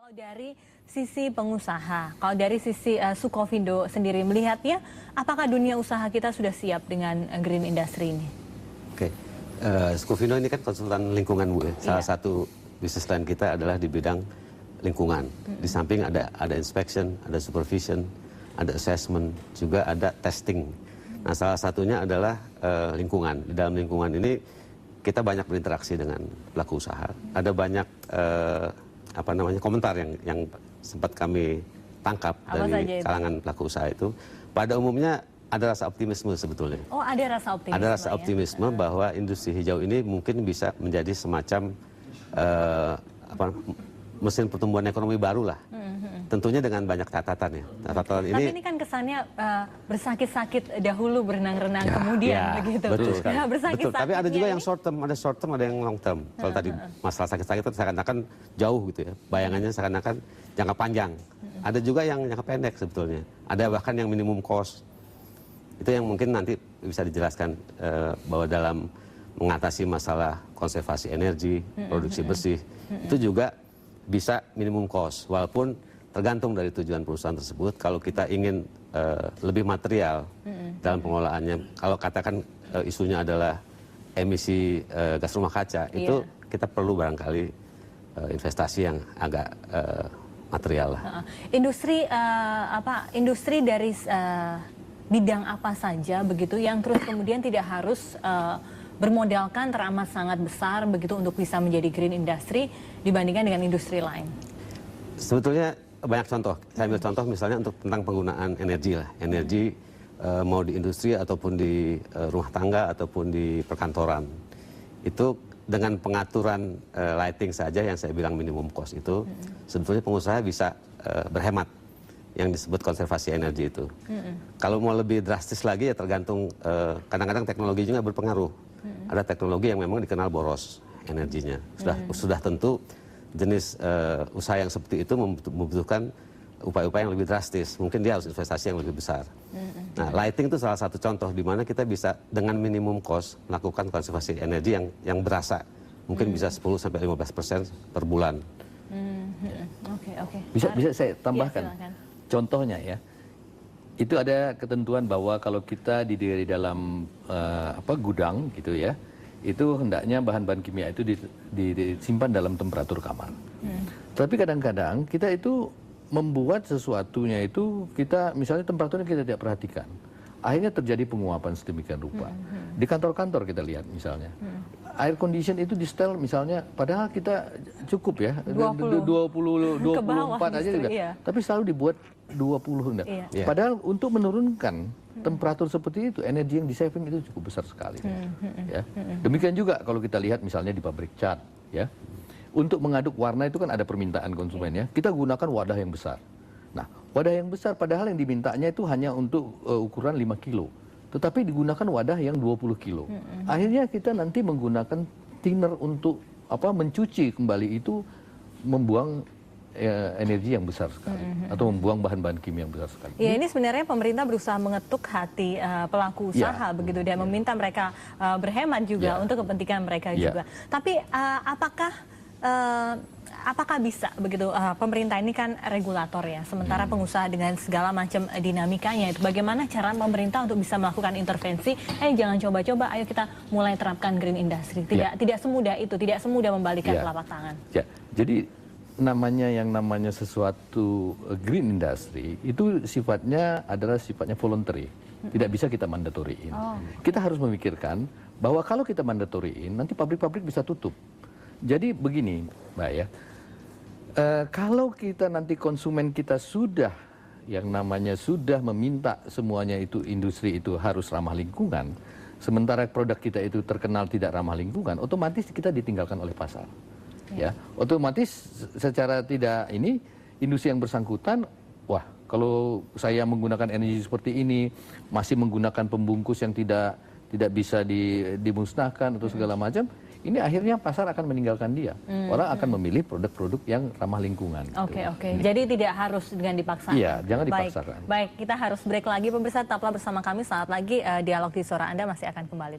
Kalau dari sisi pengusaha, kalau dari sisi Sukovindo sendiri melihatnya, apakah dunia usaha kita sudah siap dengan green industry ini? Oke, Sukovindo ini kan konsultan lingkungan, Bu. Salah satu bisnis line kita adalah di bidang lingkungan. Di samping ada inspection, ada supervision, ada assessment, juga ada testing. Nah, salah satunya adalah lingkungan. Di dalam lingkungan ini kita banyak berinteraksi dengan pelaku usaha. Ada banyak komentar yang sempat kami tangkap dari kalangan pelaku usaha itu. Pada umumnya ada rasa optimisme sebetulnya. Oh, ada rasa optimisme. Ada rasa optimisme bahwa industri hijau ini mungkin bisa menjadi semacam mesin pertumbuhan ekonomi baru lah. Tentunya dengan banyak catatan ya. Tapi ini kan kesannya bersakit-sakit dahulu, berenang-renang kemudian begitu. Betul sekali. Betul. Tapi ada juga yang short term, ada yang long term. Kalau tadi masalah sakit-sakit itu seakan-akan jauh gitu ya. Bayangannya seakan-akan jangka panjang. Ada juga yang jangka pendek sebetulnya. Ada bahkan yang minimum cost. Itu yang mungkin nanti bisa dijelaskan bahwa dalam mengatasi masalah konservasi energi, produksi bersih, itu juga bisa minimum cost. Walaupun tergantung dari tujuan perusahaan tersebut. Kalau kita ingin lebih material dalam pengelolaannya, kalau katakan isunya adalah emisi gas rumah kaca, itu kita perlu barangkali investasi yang agak material lah. Industri dari bidang apa saja begitu yang terus kemudian tidak harus bermodalkan teramat sangat besar begitu untuk bisa menjadi green industry dibandingkan dengan industri lain? Sebetulnya banyak contoh. Saya ambil contoh misalnya untuk tentang penggunaan energi lah. Energi mau di industri ataupun di rumah tangga ataupun di perkantoran. Itu dengan pengaturan lighting saja yang saya bilang minimum cost itu, sebetulnya pengusaha bisa berhemat yang disebut konservasi energi itu. Kalau mau lebih drastis lagi ya tergantung, kadang-kadang teknologi juga berpengaruh. Ada teknologi yang memang dikenal boros energinya. Sudah tentu jenis usaha yang seperti itu membutuhkan upaya-upaya yang lebih drastis. Mungkin dia harus investasi yang lebih besar. Nah, lighting itu salah satu contoh di mana kita bisa dengan minimum cost melakukan konservasi energi yang berasa. Mungkin bisa 10-15% per bulan. Oke. Bisa saya tambahkan? Ya, contohnya ya, itu ada ketentuan bahwa kalau kita di dalam gudang gitu ya, itu hendaknya bahan-bahan kimia itu disimpan dalam temperatur kamar. Tapi kadang-kadang kita itu membuat sesuatunya itu kita misalnya temperaturnya kita tidak perhatikan. Akhirnya terjadi penguapan sedemikian rupa. Di kantor-kantor kita lihat misalnya. Air condition itu di setel misalnya, padahal kita cukup ya, 24 aja juga. Iya. Tapi selalu dibuat 20 enggak. Iya. Padahal untuk menurunkan temperatur seperti itu, energi yang di-saving itu cukup besar sekali. Ya. Demikian juga kalau kita lihat misalnya di pabrik cat. Ya. Untuk mengaduk warna itu kan ada permintaan konsumen ya. Kita gunakan wadah yang besar. Nah, wadah yang besar padahal yang dimintanya itu hanya untuk ukuran 5 kilo. Tetapi digunakan wadah yang 20 kilo. Akhirnya kita nanti menggunakan thinner untuk mencuci kembali itu, membuang energi yang besar sekali atau membuang bahan-bahan kimia yang besar sekali. Ya, ini sebenarnya pemerintah berusaha mengetuk hati pelaku usaha begitu dan meminta mereka berhemat juga untuk kepentingan mereka juga. Tapi apakah bisa begitu, pemerintah ini kan regulator ya, sementara pengusaha dengan segala macam dinamikanya itu, bagaimana cara pemerintah untuk bisa melakukan intervensi, jangan coba-coba, ayo kita mulai terapkan green industry. Tidak semudah itu, tidak semudah membalikan telapak tangan. Ya, jadi yang namanya sesuatu green industry itu sifatnya voluntary, tidak bisa kita mandatoriin. Kita harus memikirkan bahwa kalau kita mandatoriin, nanti pabrik-pabrik bisa tutup. Jadi begini, Mbak ya, kalau kita nanti konsumen kita sudah meminta semuanya itu industri itu harus ramah lingkungan, sementara produk kita itu terkenal tidak ramah lingkungan, otomatis kita ditinggalkan oleh pasar. Ya, otomatis secara tidak industri yang bersangkutan, wah kalau saya menggunakan energi seperti ini, masih menggunakan pembungkus yang tidak bisa dimusnahkan atau segala macam, ini akhirnya pasar akan meninggalkan dia. Orang akan memilih produk-produk yang ramah lingkungan. Oke. Jadi tidak harus dengan dipaksakan. Iya, jangan dipaksakan. Baik, kita harus break lagi pemirsa, tetaplah bersama kami. Saat lagi dialog di Suara Anda masih akan kembali.